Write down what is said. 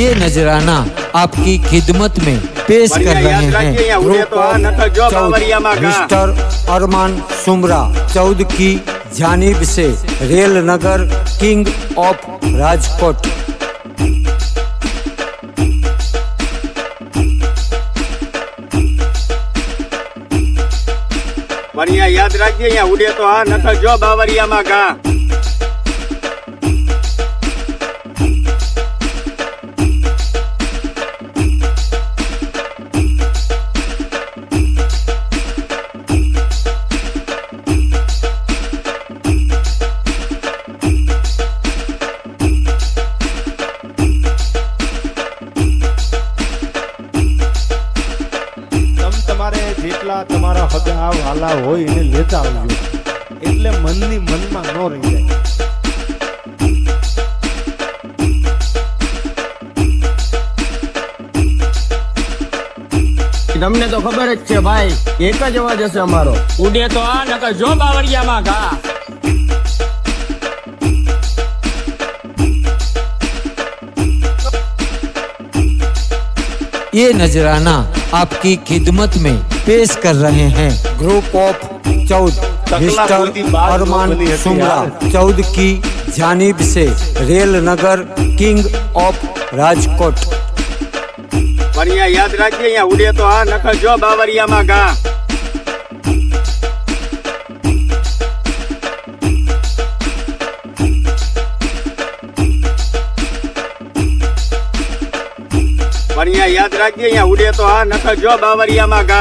ये नजराना आपकी खिदमत में पेश कर रहे हैं ग्रुप ऑफ मिस्टर अरमान सुमरा चौद की जानिब से rail Nagar king of Rajkot. बढ़िया याद रखिए, यहाँ उड़े तो हाँ नखर जो बावरिया में गा। તમારે જેટલા તમારા હગા વાલા હોય એને લેતા આવજો, એટલે મનની મનમાં ન રહી જાય। તમને તો ખબર જ છે ભાઈ, એક જ અવાજ હશે અમારો, ઉડે તો આ નકર જો બાવળિયામાં ઘા। ये नजराना आपकी खिदमत में पेश कर रहे हैं ग्रुप ऑफ चौद मिस्टर अरमान सुमरा चौद की जानिब से rail Nagar king of Rajkot. बढ़िया याद रखिए, यहाँ उड़े तो हाँ नखर जो बावरिया में गा। बढ़िया याद रखिए, यहाँ उड़े तो हाँ नखर जो बावरिया में गा।